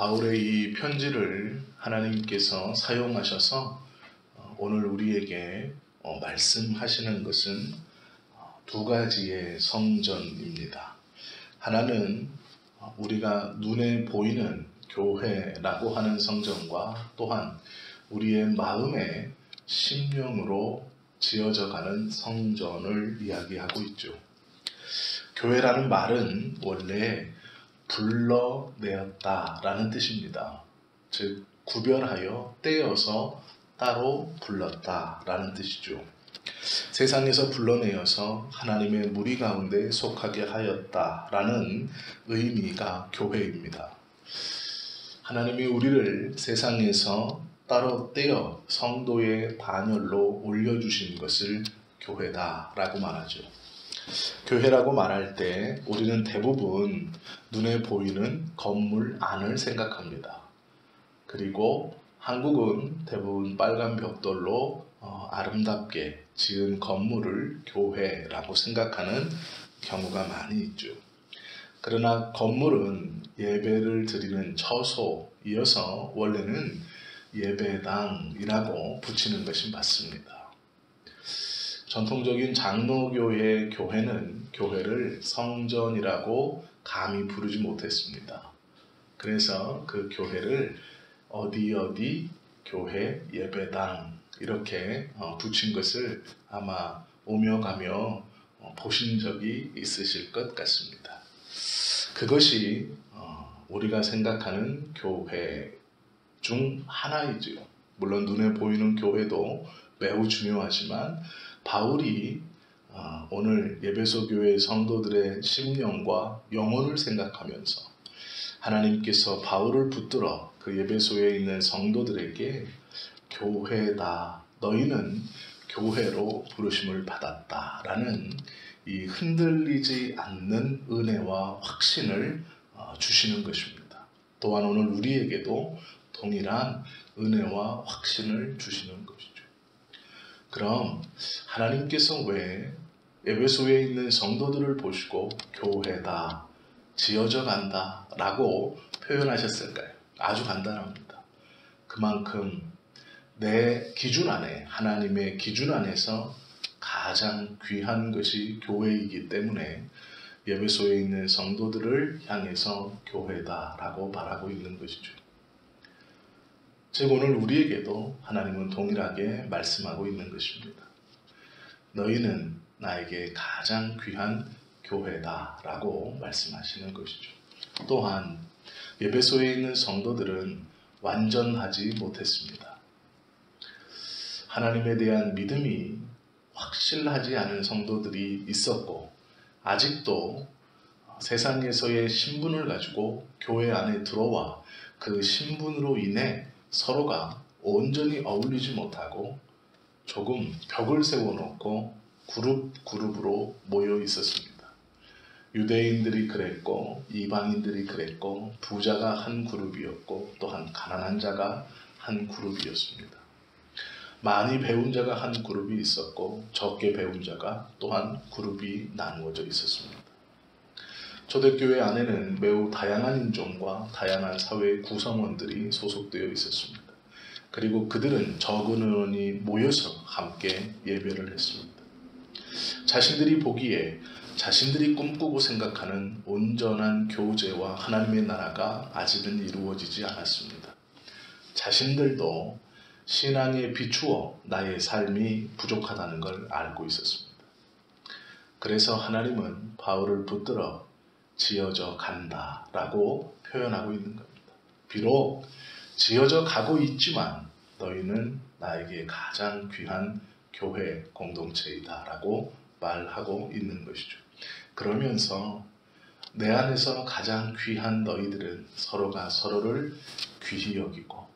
바울의 이 편지를 하나님께서 사용하셔서 오늘 우리에게 말씀하시는 것은 두 가지의 성전입니다. 하나는 우리가 눈에 보이는 교회라고 하는 성전과 또한 우리의 마음의 심령으로 지어져가는 성전을 이야기하고 있죠. 교회라는 말은 원래 불러내었다라는 뜻입니다. 즉 구별하여 떼어서 따로 불렀다라는 뜻이죠. 세상에서 불러내어서 하나님의 무리 가운데 속하게 하였다라는 의미가 교회입니다. 하나님이 우리를 세상에서 따로 떼어 성도의 반열로 올려주신 것을 교회다라고 말하죠. 교회라고 말할 때 우리는 대부분 눈에 보이는 건물 안을 생각합니다. 그리고 한국은 대부분 빨간 벽돌로 아름답게 지은 건물을 교회라고 생각하는 경우가 많이 있죠. 그러나 건물은 예배를 드리는 처소이어서 원래는 예배당이라고 붙이는 것이 맞습니다. 전통적인 장로교회 교회는 교회를 성전이라고 감히 부르지 못했습니다. 그래서 그 교회를 어디 교회 예배당 이렇게 붙인 것을 아마 오며 가며 보신 적이 있으실 것 같습니다. 그것이 우리가 생각하는 교회 중 하나이지요. 물론 눈에 보이는 교회도 매우 중요하지만 바울이 오늘 에베소 교회 성도들의 심령과 영혼을 생각하면서 하나님께서 바울을 붙들어 그 에베소에 있는 성도들에게 교회다, 너희는 교회로 부르심을 받았다라는 이 흔들리지 않는 은혜와 확신을 주시는 것입니다. 또한 오늘 우리에게도 동일한 은혜와 확신을 주시는 것이죠. 그럼 하나님께서 왜 에베소에 있는 성도들을 보시고 교회다, 지어져 간다 라고 표현하셨을까요? 아주 간단합니다. 그만큼 내 기준 안에, 하나님의 기준 안에서 가장 귀한 것이 교회이기 때문에 에베소에 있는 성도들을 향해서 교회다 라고 말하고 있는 것이죠. 즉 오늘 우리에게도 하나님은 동일하게 말씀하고 있는 것입니다. 너희는 나에게 가장 귀한 교회다 라고 말씀하시는 것이죠. 또한 에베소에 있는 성도들은 완전하지 못했습니다. 하나님에 대한 믿음이 확실하지 않은 성도들이 있었고 아직도 세상에서의 신분을 가지고 교회 안에 들어와 그 신분으로 인해 서로가 온전히 어울리지 못하고 조금 벽을 세워놓고 그룹으로 모여 있었습니다. 유대인들이 그랬고 이방인들이 그랬고 부자가 한 그룹이었고 또한 가난한 자가 한 그룹이었습니다. 많이 배운 자가 한 그룹이 있었고 적게 배운 자가 또한 그룹이 나누어져 있었습니다. 초대교회 안에는 매우 다양한 인종과 다양한 사회 구성원들이 소속되어 있었습니다. 그리고 그들은 적은 의원이 모여서 함께 예배를 했습니다. 자신들이 보기에 자신들이 꿈꾸고 생각하는 온전한 교제와 하나님의 나라가 아직은 이루어지지 않았습니다. 자신들도 신앙에 비추어 나의 삶이 부족하다는 걸 알고 있었습니다. 그래서 하나님은 바울을 붙들어 지어져 간다 라고 표현하고 있는 겁니다. 비록 지어져 가고 있지만 너희는 나에게 가장 귀한 교회 공동체이다 라고 말하고 있는 것이죠. 그러면서 내 안에서 가장 귀한 너희들은 서로가 서로를 귀히 여기고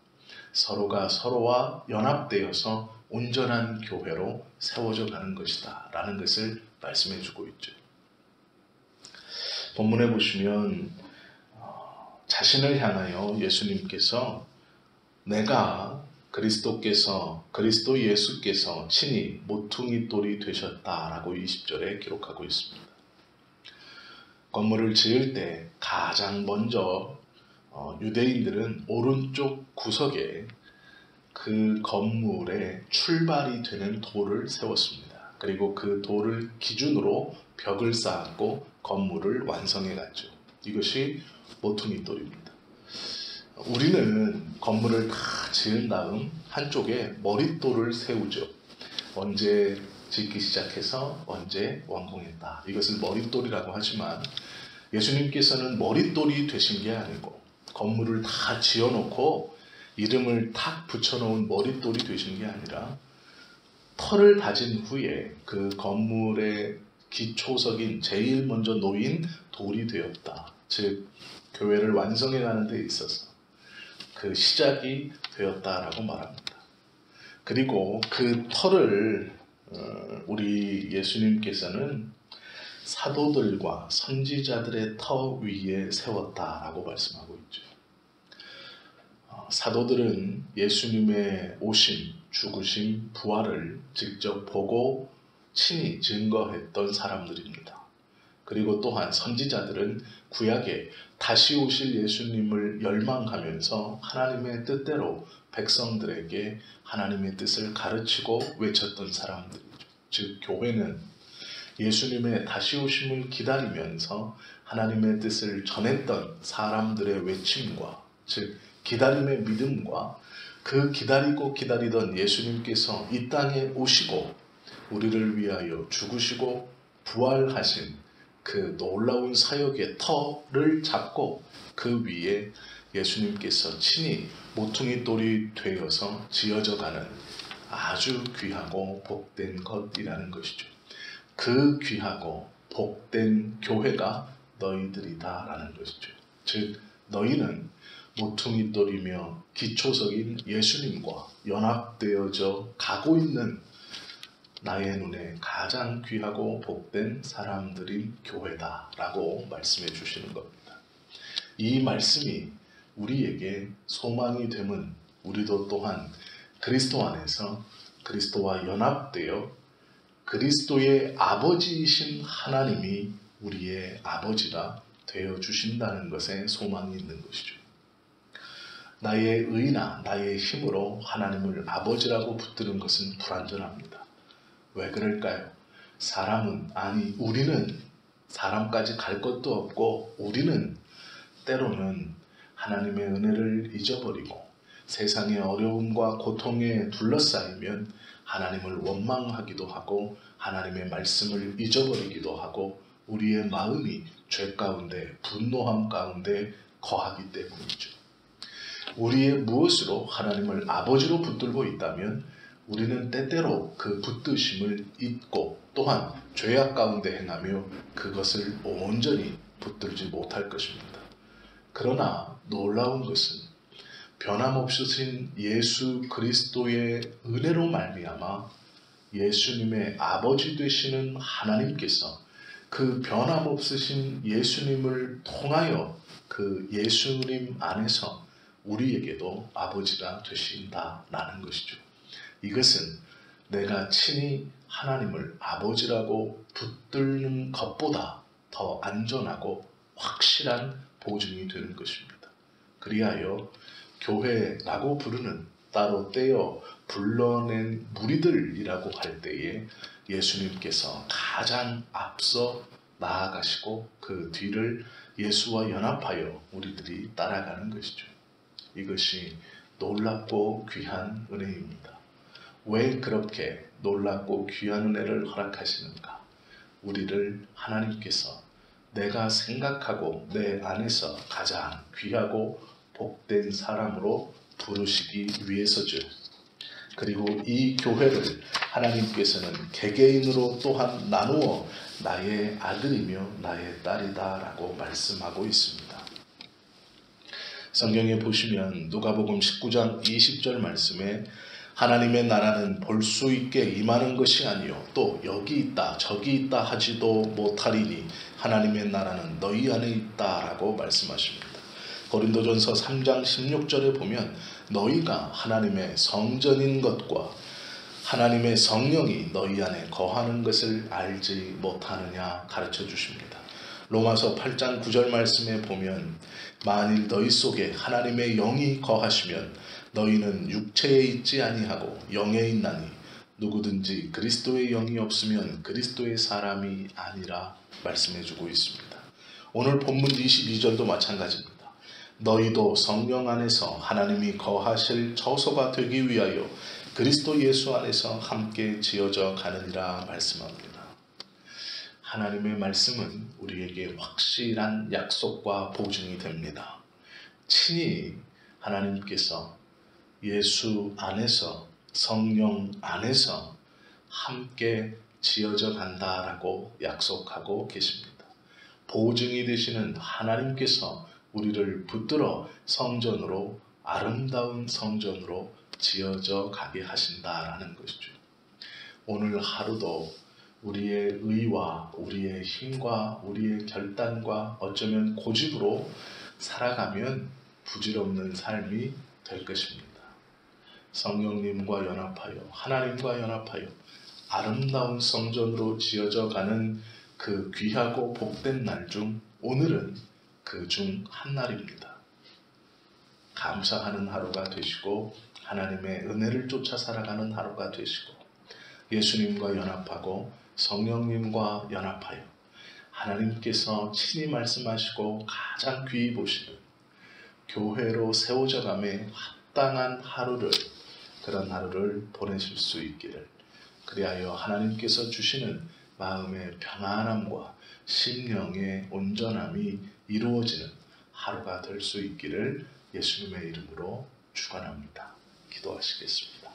서로가 서로와 연합되어서 온전한 교회로 세워져 가는 것이다 라는 것을 말씀해 주고 있죠. 본문에 보시면 자신을 향하여 예수님께서 내가 그리스도 예수께서 친히 모퉁이 돌이 되셨다라고 20절에 기록하고 있습니다. 건물을 지을 때 가장 먼저 유대인들은 오른쪽 구석에 그 건물의 출발이 되는 돌을 세웠습니다. 그리고 그 돌을 기준으로 벽을 쌓았고 건물을 완성해 갔죠. 이것이 모퉁이 돌입니다. 우리는 건물을 다 지은 다음 한쪽에 머릿돌을 세우죠. 언제 짓기 시작해서 언제 완공했다. 이것을 머릿돌이라고 하지만 예수님께서는 머릿돌이 되신 게 아니고 건물을 다 지어놓고 이름을 탁 붙여놓은 머릿돌이 되신 게 아니라 터를 다진 후에 그 건물의 기초석인 제일 먼저 놓인 돌이 되었다. 즉 교회를 완성해 가는 데 있어서 그 시작이 되었다라고 말합니다. 그리고 그 터를 우리 예수님께서는 사도들과 선지자들의 터 위에 세웠다라고 말씀하고 있죠. 사도들은 예수님의 오심, 죽으심, 부활을 직접 보고 친히 증거했던 사람들입니다. 그리고 또한 선지자들은 구약에 다시 오실 예수님을 열망하면서 하나님의 뜻대로 백성들에게 하나님의 뜻을 가르치고 외쳤던 사람들이죠. 즉 교회는 예수님의 다시 오심을 기다리면서 하나님의 뜻을 전했던 사람들의 외침과 즉 기다림의 믿음과 그 기다리던 예수님께서 이 땅에 오시고 우리를 위하여 죽으시고 부활하신 그 놀라운 사역의 터를 잡고 그 위에 예수님께서 친히 모퉁이 돌이 되어서 지어져 가는 아주 귀하고 복된 것이라는 것이죠. 그 귀하고 복된 교회가 너희들이다 라는 것이죠. 즉 너희는 모퉁이 돌이며 기초석인 예수님과 연합되어져 가고 있는 나의 눈에 가장 귀하고 복된 사람들인 교회다 라고 말씀해 주시는 겁니다. 이 말씀이 우리에게 소망이 됨은 우리도 또한 그리스도 안에서 그리스도와 연합되어 그리스도의 아버지이신 하나님이 우리의 아버지가 되어 주신다는 것에 소망이 있는 것이죠. 나의 의나 나의 힘으로 하나님을 아버지라고 붙드는 것은 불완전합니다. 왜 그럴까요? 우리는 사람까지 갈 것도 없고 우리는 때로는 하나님의 은혜를 잊어버리고 세상의 어려움과 고통에 둘러싸이면 하나님을 원망하기도 하고 하나님의 말씀을 잊어버리기도 하고 우리의 마음이 죄 가운데 분노함 가운데 거하기 때문이죠. 우리의 무엇으로 하나님을 아버지로 붙들고 있다면 우리는 때때로 그 붙드심을 잊고 또한 죄악 가운데 행하며 그것을 온전히 붙들지 못할 것입니다. 그러나 놀라운 것은 변함없으신 예수 그리스도의 은혜로 말미암아 예수님의 아버지 되시는 하나님께서 그 변함없으신 예수님을 통하여 그 예수님 안에서 우리에게도 아버지가 되신다라는 것이죠. 이것은 내가 친히 하나님을 아버지라고 붙들는 것보다 더 안전하고 확실한 보증이 되는 것입니다. 그리하여 교회라고 부르는 따로 떼어 불러낸 무리들이라고 할 때에 예수님께서 가장 앞서 나아가시고 그 뒤를 예수와 연합하여 우리들이 따라가는 것이죠. 이것이 놀랍고 귀한 은혜입니다. 왜 그렇게 놀랍고 귀한 은혜를 허락하시는가? 우리를 하나님께서 내가 생각하고 내 안에서 가장 귀하고 복된 사람으로 부르시기 위해서죠. 그리고 이 교회를 하나님께서는 개개인으로 또한 나누어 나의 아들이며 나의 딸이다 라고 말씀하고 있습니다. 성경에 보시면 누가복음 19장 20절 말씀에 하나님의 나라는 볼 수 있게 임하는 것이 아니요 또 여기 있다 저기 있다 하지도 못하리니 하나님의 나라는 너희 안에 있다 라고 말씀하십니다. 고린도전서 3장 16절에 보면 너희가 하나님의 성전인 것과 하나님의 성령이 너희 안에 거하는 것을 알지 못하느냐 가르쳐 주십니다. 로마서 8장 9절 말씀에 보면 만일 너희 속에 하나님의 영이 거하시면 너희는 육체에 있지 아니하고 영에 있나니 누구든지 그리스도의 영이 없으면 그리스도의 사람이 아니라 말씀해주고 있습니다. 오늘 본문 22절도 마찬가지입니다. 너희도 성령 안에서 하나님이 거하실 처소가 되기 위하여 그리스도 예수 안에서 함께 지어져 가느니라 말씀합니다. 하나님의 말씀은 우리에게 확실한 약속과 보증이 됩니다. 친히 하나님께서 예수 안에서 성령 안에서 함께 지어져 간다라고 약속하고 계십니다. 보증이 되시는 하나님께서 우리를 붙들어 성전으로, 아름다운 성전으로 지어져 가게 하신다라는 것이죠. 오늘 하루도 우리의 의와 우리의 힘과 우리의 결단과 어쩌면 고집으로 살아가면 부질없는 삶이 될 것입니다. 성령님과 연합하여, 하나님과 연합하여 아름다운 성전으로 지어져 가는 그 귀하고 복된 날 중 오늘은 그 중 한 날입니다. 감사하는 하루가 되시고 하나님의 은혜를 쫓아 살아가는 하루가 되시고 예수님과 연합하고 성령님과 연합하여 하나님께서 친히 말씀하시고 가장 귀히 보시는 교회로 세워져 감에 합당한 하루를, 그런 하루를 보내실 수 있기를, 그리하여 하나님께서 주시는 마음의 평안함과 심령의 온전함이 이루어지는 하루가 될 수 있기를 예수님의 이름으로 축원합니다. 기도하시겠습니다.